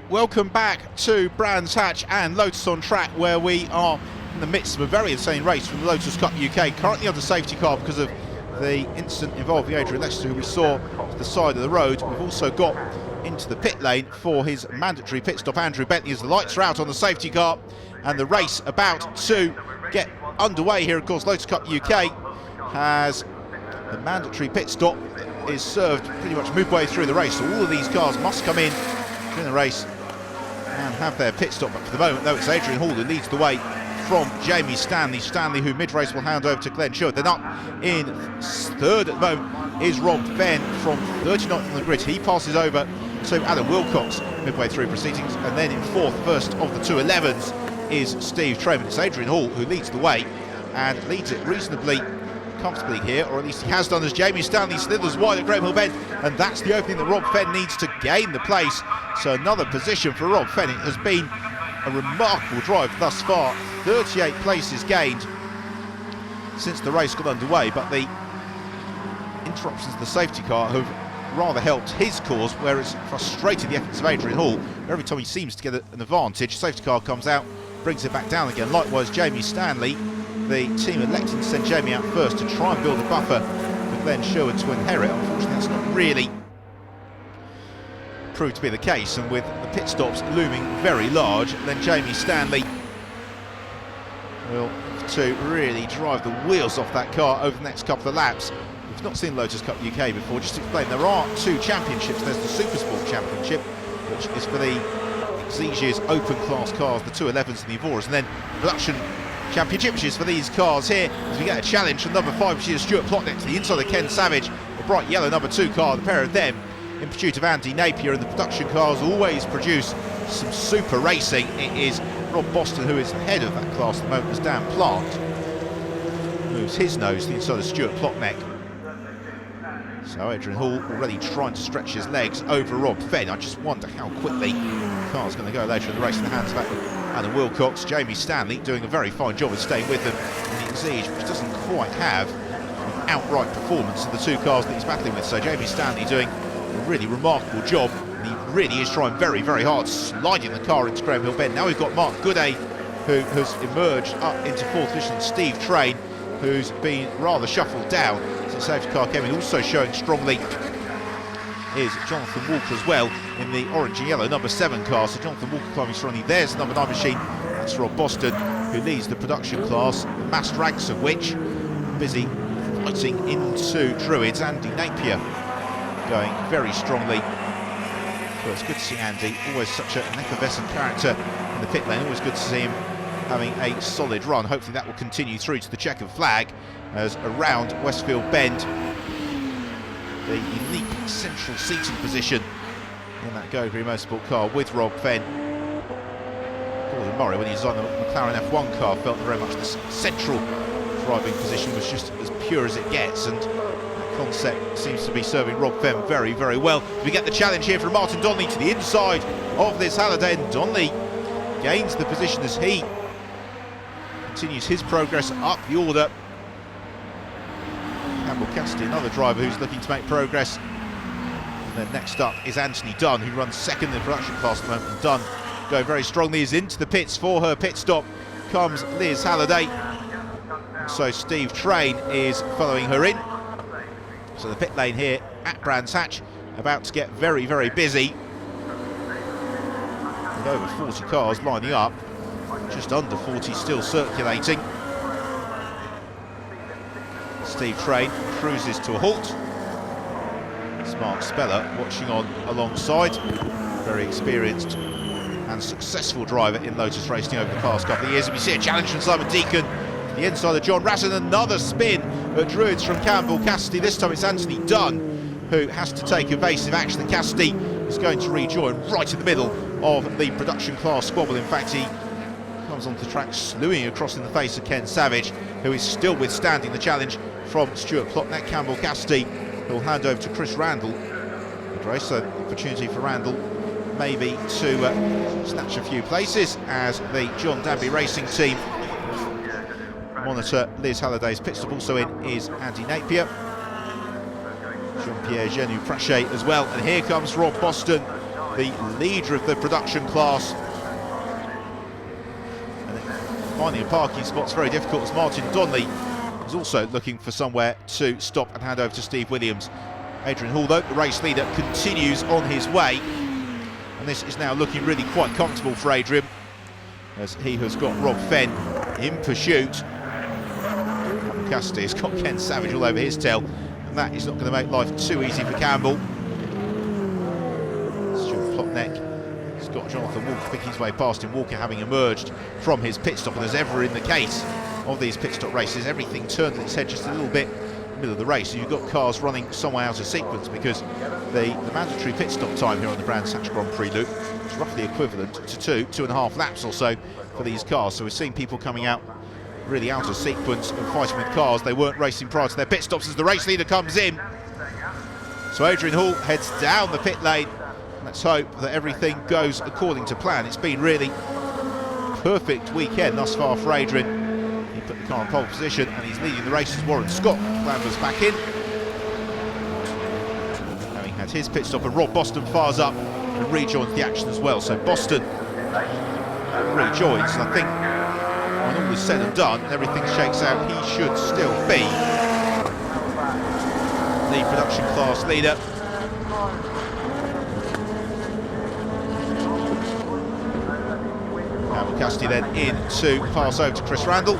Welcome back to Brands Hatch and Lotus on track, where we are in the midst of a very insane race from the Lotus Cup UK, currently under safety car because of the incident involving Adrian Lexter, who we saw to the side of the road. We've also got into the pit lane for his mandatory pit stop Andrew Bentley as the lights are out on the safety car and the race about to get underway here. Of course, Lotus Cup UK has the mandatory pit stop is served pretty much midway through the race, so all of these cars must come in during the race and have their pit stop. But for the moment, though, it's Adrian Hall who leads the way from Jamie Stanley. Stanley, who mid-race will hand over to Glenn Sherwood. Then up in third at the moment is Rob Fenn from 39th on the grid. He passes over to Adam Wilcox midway through proceedings. And then in fourth, first of the 211s, is Steve Train. It's Adrian Hall who leads the way and leads it reasonably comfortably here, or at least he has done, as Jamie Stanley slithers wide at Graham Hill Bend, and that's the opening that Rob Fenn needs to gain the place. So another position for Rob Fenn. It has been a remarkable drive thus far, 38 places gained since the race got underway, but the interruptions to the safety car have rather helped his cause, where it's frustrated the efforts of Adrian Hall. Every time he seems to get an advantage, safety car comes out, brings it back down again. Likewise, Jamie Stanley, the team electing to send Jamie out first to try and build a buffer for Glenn Sherwood to inherit. Unfortunately, that's not really proved to be the case, and with the pit stops looming very large, then Jamie Stanley will have to really drive the wheels off that car over the next couple of laps. We've not seen Lotus Cup UK before. Just to explain, there are two championships. There's the Supersport Championship, which is for the Exige's open class cars, the 211s and the Evoras, and then Production Championship, which is for these cars here, as we get a challenge from number 5, which is Stuart Plotnick, to the inside of Ken Savage, the bright yellow number 2 car. The pair of them in pursuit of Andy Napier, and the production cars always produce some super racing. It is Rob Boston who is ahead of that class at the moment, as Dan Plant moves his nose to the inside of Stuart Plotnick. So Adrian Hall already trying to stretch his legs over Rob Fenn. I just wonder how quickly the car's going to go later in the race in the hands of Adam Wilcox. Jamie Stanley doing a very fine job of staying with them in the Exige, which doesn't quite have an outright performance of the two cars that he's battling with. So Jamie Stanley doing a really remarkable job, and he really is trying very, very hard, sliding the car into Graham Hill Bend. Now we've got Mark Gooday, who has emerged up into fourth position. Steve Train, who's been rather shuffled down since the safety car came in. Also showing strongly is Jonathan Walker as well in the orange and yellow number 7 car. So Jonathan Walker climbing strongly. There's the number 9 machine. That's Rob Boston, who leads the production class, the massed ranks of which busy fighting into Druids. Andy Napier going very strongly. Well, it's good to see Andy, always such an effervescent character in the pit lane. Always good to see him having a solid run. Hopefully that will continue through to the checkered flag, as around Westfield Bend, the unique central seating position in that Go Green Motorsport car with Rob Fenn. Gordon Murray, when he was on the McLaren F1 car, felt very much the central driving position was just as pure as it gets, and that concept seems to be serving Rob Fenn very, very well. We get the challenge here from Martin Donnelly to the inside of this Halliday, and Donnelly gains the position as he continues his progress up the order. Campbell Cassidy, another driver who's looking to make progress. And then next up is Anthony Dunn, who runs second in the production class at the moment. And Dunn going very strongly, is into the pits. For her pit stop comes Liz Halliday. So Steve Train is following her in. So the pit lane here at Brands Hatch about to get very, very busy, with over 40 cars lining up, just under 40 still circulating. Steve Train cruises to a halt. Mark Speller watching on alongside. Very experienced and successful driver in Lotus racing over the past couple of years. And we see a challenge from Simon Deacon, the inside of John Ratton. Another spin at Druids from Campbell Cassidy. This time it's Anthony Dunn who has to take evasive action. And Cassidy is going to rejoin right in the middle of the production class squabble. In fact, he comes onto the track slewing across in the face of Ken Savage, who is still withstanding the challenge from Stuart Plotnick. Campbell Cassidy will hand over to Chris Randall. Good race, so opportunity for Randall maybe to snatch a few places as the John Danby Racing team monitor Liz Halliday's pit stop. Also in is Andy Napier, Jean-Pierre Genu Prachet as well. And here comes Rob Boston the leader of the production class. And finding a parking spot's very difficult, as Martin Donnelly is also looking for somewhere to stop and hand over to Steve Williams. Adrian Hall, though, the race leader, continues on his way, and this is now looking really quite comfortable for Adrian, as he has got Rob Fenn in pursuit. Cassidy has got Ken Savage all over his tail, and that is not going to make life too easy for Campbell. Stuart Plotneck has got Jonathan Walker picking his way past him, Walker having emerged from his pit stop, and as ever in the case of these pit stop races, everything turned its head just a little bit middle of the race, so you've got cars running some way out of sequence, because the mandatory pit stop time here on the Brands Hatch Grand Prix loop is roughly equivalent to 2.5 laps or so for these cars. So we're seeing people coming out really out of sequence and fighting with cars they weren't racing prior to their pit stops as the race leader comes in. So Adrian Hall heads down the pit lane. Let's hope that everything goes according to plan. It's been really perfect weekend thus far for Adrian. He put the car in pole position and he's leading the race as Warren Scott clambers back in, having had his pit stop, and Rob Boston fires up and rejoins the action as well. So Boston rejoins, and I think when all is said and done, everything shakes out, he should still be the production class leader. Campbell Cassidy then in to pass over to Chris Randall.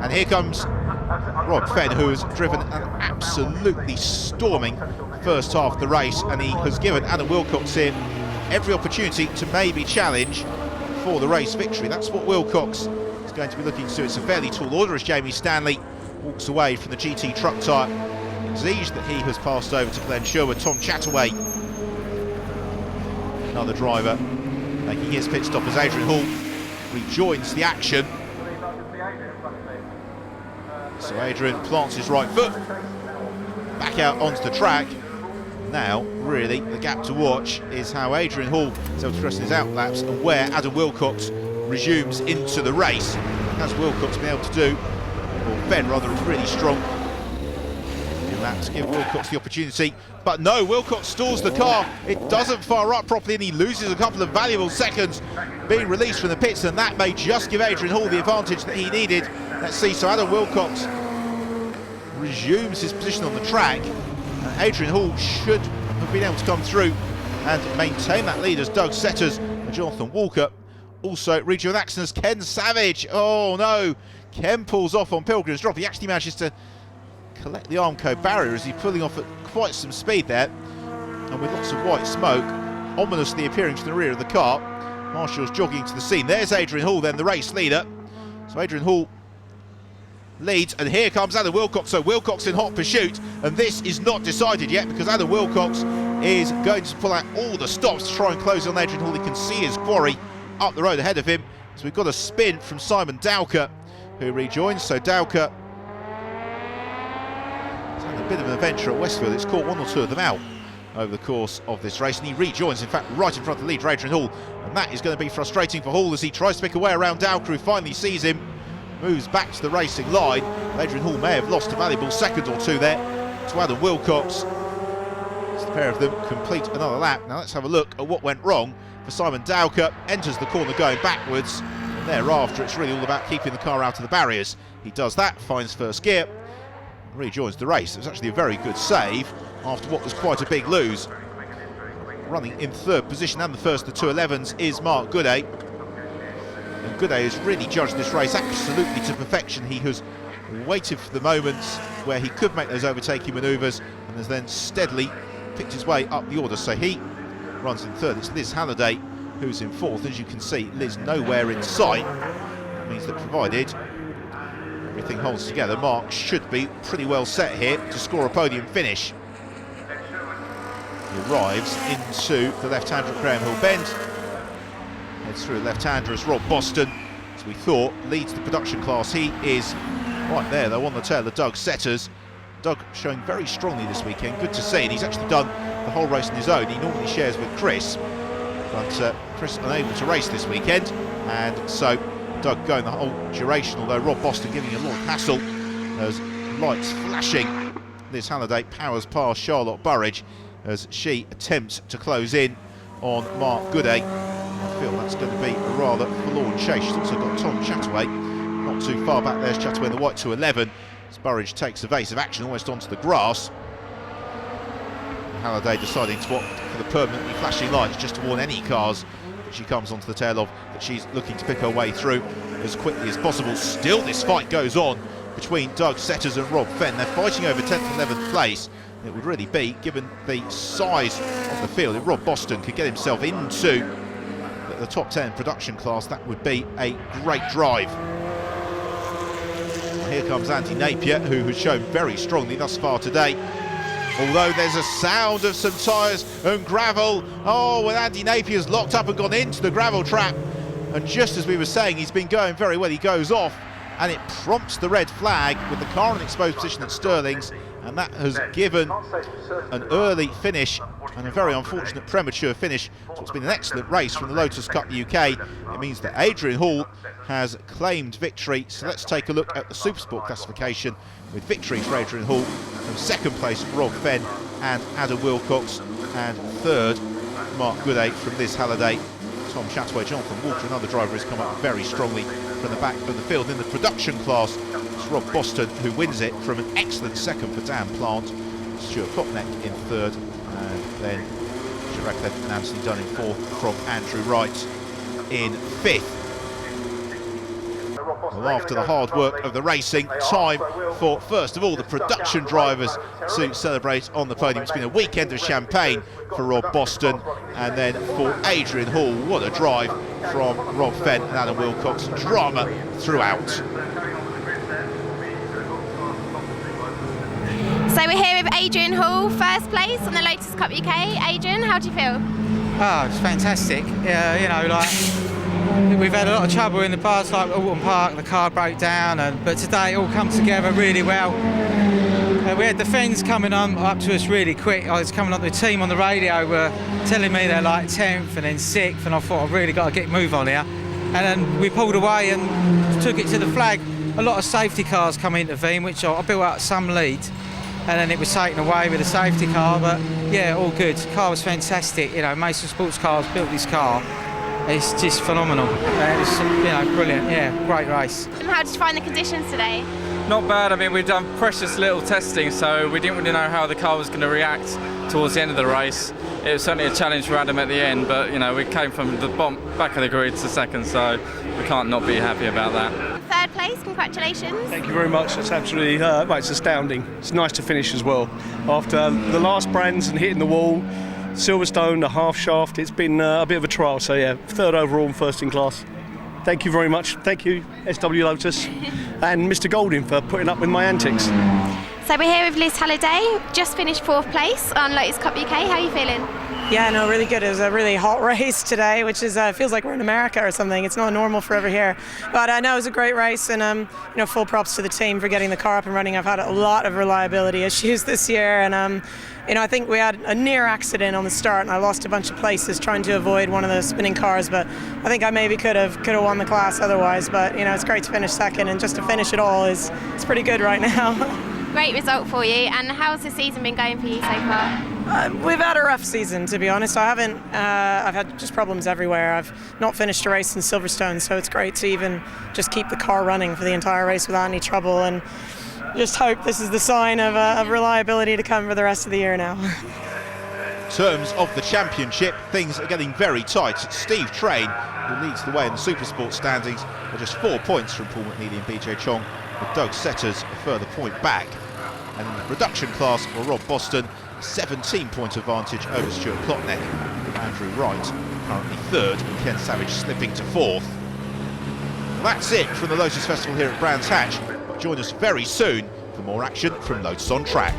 And here comes Rob Fenn, who has driven an absolutely storming first half of the race, and he has given Adam Wilcox here every opportunity to maybe challenge for the race victory. That's what Wilcox is going to be looking to do. It's a fairly tall order as Jamie Stanley walks away from the GT truck tyre exige that he has passed over to Glenn Sherwood. Tom Chataway, another driver, making his pit stop as Adrian Hall rejoins the action. So Adrian plants his right foot, back out onto the track. Now, really, the gap to watch is how Adrian Hall is able to press his out laps and where Adam Wilcox resumes into the race. Has Wilcox been able to do, or Ben rather, really strong in that to give Wilcox the opportunity. But no, Wilcox stalls the car. It doesn't fire up properly and he loses a couple of valuable seconds being released from the pits, and that may just give Adrian Hall the advantage that he needed. Let's see, so Adam Wilcox resumes his position on the track. Adrian Hall should have been able to come through and maintain that lead as Doug Setters and Jonathan Walker also rejoin action as Ken Savage. Oh no, Ken pulls off on Pilgrim's Drop. He actually manages to collect the Armco barrier as he's pulling off at quite some speed there, and with lots of white smoke ominously appearing from the rear of the car. Marshall's jogging to the scene. There's Adrian Hall then, the race leader. So Adrian Hall leads, and here comes Adam Wilcox. So Wilcox in hot pursuit, and this is not decided yet because Adam Wilcox is going to pull out all the stops to try and close on Adrian Hall. He can see his quarry up the road ahead of him. So we've got a spin from Simon Dowker, who rejoins. So Dowker has had a bit of an adventure at Westfield. It's caught one or two of them out over the course of this race, and he rejoins, in fact, right in front of the lead for Adrian Hall, and that is going to be frustrating for Hall as he tries to pick away around Dowker, who finally sees him, moves back to the racing line. Adrian Hall may have lost a valuable second or two there to Adam Wilcox. As the pair of them complete another lap. Now let's have a look at what went wrong for Simon Dowker. Enters the corner going backwards, and thereafter it's really all about keeping the car out of the barriers. He does that, finds first gear, and rejoins the race. It was actually a very good save after what was quite a big lose. Running in third position and the first of the 211s is Mark Gooday. And Gooday has really judged this race absolutely to perfection. He has waited for the moments where he could make those overtaking manoeuvres and has then steadily picked his way up the order. So he runs in third. It's Liz Halliday who's in fourth. As you can see, Liz nowhere in sight. That means that provided everything holds together, Mark should be pretty well set here to score a podium finish. He arrives into the left-hander at Graham Hill Bend. Heads through a left-hander as Rob Boston, as we thought, leads the production class. He is right there, though, on the tail of Doug Setters. Doug showing very strongly this weekend. Good to see, and he's actually done the whole race on his own. He normally shares with Chris, but Chris unable to race this weekend, and so Doug going the whole duration, although Rob Boston giving a lot of hassle as lights flashing. Liz Halliday powers past Charlotte Burridge as she attempts to close in on Mark Gooday. I feel that's going to be a rather forlorn chase. She's also got Tom Chataway not too far back. There's Chataway in the white to 11. As Burridge takes evasive action almost onto the grass. Halliday deciding to opt for the permanently flashing lights just to warn any cars that she comes onto the tail of that she's looking to pick her way through as quickly as possible. Still this fight goes on between Doug Setters and Rob Fenn. They're fighting over 10th and 11th place. It would really be, given the size of the field, if Rob Boston could get himself into the top 10 production class, that would be a great drive. Here comes Andy Napier, who has shown very strongly thus far today. Although there's a sound of some tyres and gravel. Oh, when Andy Napier's locked up and gone into the gravel trap. And just as we were saying, he's been going very well. He goes off and it prompts the red flag with the car in exposed position at Stirling's. And that has given an early finish and a very unfortunate premature finish. So it's been an excellent race from the Lotus Cup UK. It means that Adrian Hall has claimed victory. So let's take a look at the Supersport classification with victory for Adrian Hall. From second place, Rob Fenn and Adam Wilcox. And third, Mark Gooday from Liz Halliday. Tom Chataway, Jonathan Walker, another driver, has come up very strongly from the back of the field. In the production class, it's Rob Boston who wins it from an excellent second for Dan Plant. Stuart Klopneck in third, and then Chirac and Anthony Dunn in fourth from Andrew Wright in fifth. Well, after the hard work of the racing, time for, first of all, the production drivers to celebrate on the podium. It's been a weekend of champagne for Rob Boston, and then for Adrian Hall, what a drive from Rob Fenn and Adam Wilcox. Drama throughout. So we're here with Adrian Hall, first place on the Lotus Cup UK. Adrian, how do you feel? Oh, it's fantastic. Yeah, you know, like we've had a lot of trouble in the past, like Alton Park, the car broke down, but today it all come together really well. We had the fans coming up to us really quick. I was coming up, the team on the radio were telling me they're like 10th and then 6th, and I thought I've really got to get a move on here. And then we pulled away and took it to the flag. A lot of safety cars come into intervene, which I built out some lead, and then it was taken away with a safety car, but yeah, all good. The car was fantastic. You know, Mason Sports Cars built this car. It's just phenomenal. It's, you know, brilliant. Yeah, great race. And how did you find the conditions today? Not bad. I mean, we've done precious little testing, so we didn't really know how the car was going to react towards the end of the race. It was certainly a challenge for Adam at the end, but you know, we came from the back of the grid to second, so we can't not be happy about that. Third place, congratulations. Thank you very much. That's absolutely, it's astounding. It's nice to finish as well. After the last brands and hitting the wall, Silverstone, the half shaft, it's been a bit of a trial. So yeah, third overall and first in class. Thank you very much. Thank you, SW Lotus, and Mr. Golding for putting up with my antics. So we're here with Liz Halliday, just finished fourth place on Lotus Cup UK. How are you feeling? Yeah, no, really good. It was a really hot race today, which is feels like we're in America or something. It's not normal for over here. But I know it was a great race, and you know, full props to the team for getting the car up and running. I've had a lot of reliability issues this year, and you know, I think we had a near accident on the start, and I lost a bunch of places trying to avoid one of the spinning cars. But I think I maybe could have won the class otherwise. But you know, it's great to finish second, and just to finish it all it's pretty good right now. Great result for you. And how's the season been going for you so far? We've had a rough season, to be honest. I've had just problems everywhere. I've not finished a race in Silverstone, so it's great to even just keep the car running for the entire race without any trouble, and just hope this is the sign of reliability to come for the rest of the year now. In terms of the championship, things are getting very tight. Steve Train, who leads the way in the Supersport standings, are just 4 points from Paul McNeely and BJ Chong, with Doug Setters a further point back. And in the production class for Rob Boston, 17-point advantage over Stuart Klopneck. Andrew Wright currently third, and Ken Savage slipping to fourth. Well, that's it from the Lotus Festival here at Brands Hatch. Join us very soon for more action from Lotus on Track.